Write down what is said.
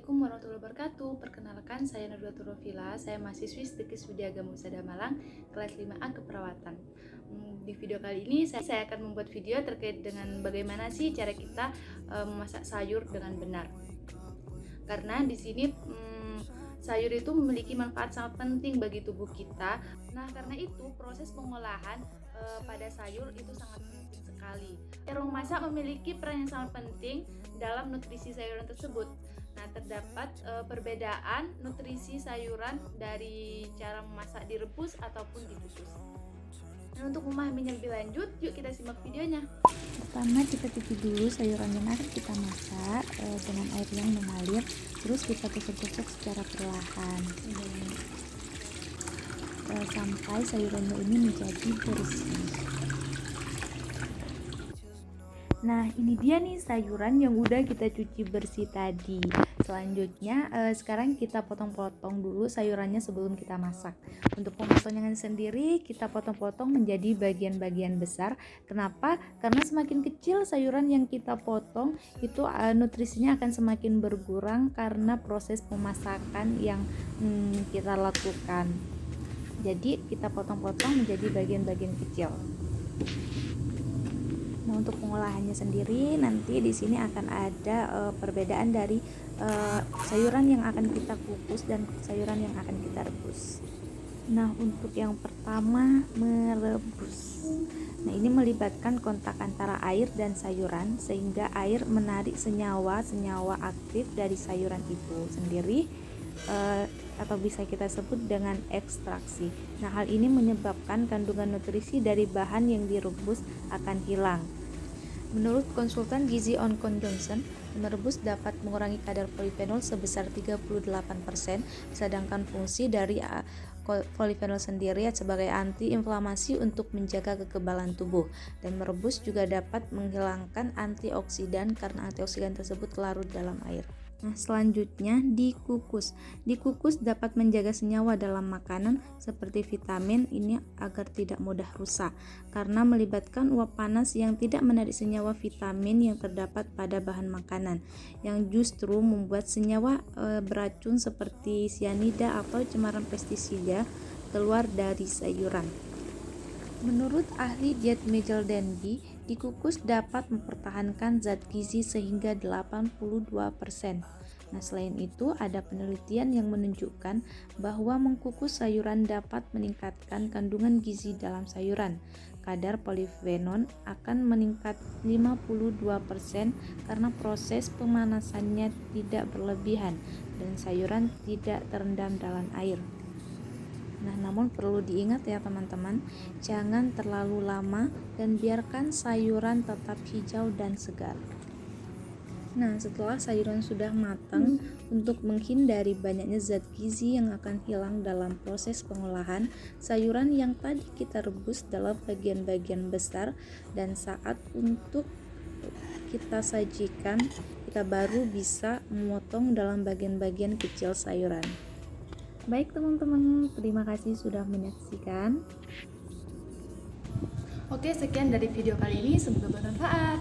Assalamualaikum warahmatullahi wabarakatuh. Perkenalkan, saya Nurdatul Rofila. Saya mahasiswi Stekes Widyagama Husada Malang, kelas 5A Keperawatan. Di video kali ini saya akan membuat video terkait dengan bagaimana sih cara kita memasak sayur dengan benar. Karena di sini sayur itu memiliki manfaat sangat penting bagi tubuh kita. Nah, karena itu proses pengolahan pada sayur itu sangat penting sekali. Cara memasak memiliki peran yang sangat penting dalam nutrisi sayuran tersebut. Nah, terdapat perbedaan nutrisi sayuran dari cara memasak direbus ataupun dikukus. Nah, untuk memahaminya lebih lanjut, yuk kita simak videonya. Pertama, kita cuci dulu sayuran yang akan kita masak dengan air yang mengalir, terus kita tusuk-tusuk secara perlahan sampai sayurannya ini menjadi bersih. Nah, ini dia nih sayuran yang udah kita cuci bersih tadi. Selanjutnya sekarang kita potong-potong dulu sayurannya sebelum kita masak. Untuk pemotongnya sendiri kita potong-potong menjadi bagian-bagian besar. Kenapa? Karena semakin kecil sayuran yang kita potong itu nutrisinya akan semakin berkurang karena proses pemasakan yang kita lakukan. Jadi kita potong-potong menjadi bagian-bagian kecil. Nah, untuk pengolahannya sendiri nanti di sini akan ada perbedaan dari sayuran yang akan kita kukus dan sayuran yang akan kita rebus. Nah, untuk yang pertama, merebus. Nah, ini melibatkan kontak antara air dan sayuran sehingga air menarik senyawa-senyawa aktif dari sayuran itu sendiri atau bisa kita sebut dengan ekstraksi. Nah, hal ini menyebabkan kandungan nutrisi dari bahan yang direbus akan hilang. Menurut konsultan gizi Oncon Johnson, merebus dapat mengurangi kadar polifenol sebesar 38%, sedangkan fungsi dari polifenol sendiri sebagai antiinflamasi untuk menjaga kekebalan tubuh, dan merebus juga dapat menghilangkan antioksidan karena antioksidan tersebut larut dalam air. Nah, selanjutnya dikukus. Dikukus dapat menjaga senyawa dalam makanan seperti vitamin ini agar tidak mudah rusak karena melibatkan uap panas yang tidak menarik senyawa vitamin yang terdapat pada bahan makanan yang justru membuat senyawa beracun seperti sianida atau cemaran pestisida keluar dari sayuran. Menurut ahli diet Michael Denby, dikukus dapat mempertahankan zat gizi sehingga 82%. Nah, selain itu ada penelitian yang menunjukkan bahwa mengkukus sayuran dapat meningkatkan kandungan gizi dalam sayuran. Kadar polifenol akan meningkat 52% karena proses pemanasannya tidak berlebihan dan sayuran tidak terendam dalam air. Nah, namun perlu diingat ya teman-teman, jangan terlalu lama dan biarkan sayuran tetap hijau dan segar. Nah, setelah sayuran sudah matang, untuk menghindari banyaknya zat gizi yang akan hilang dalam proses pengolahan, sayuran yang tadi kita rebus dalam bagian-bagian besar dan saat untuk kita sajikan, kita baru bisa memotong dalam bagian-bagian kecil sayuran. Baik teman-teman, terima kasih sudah menyaksikan. Oke, sekian dari video kali ini, semoga bermanfaat.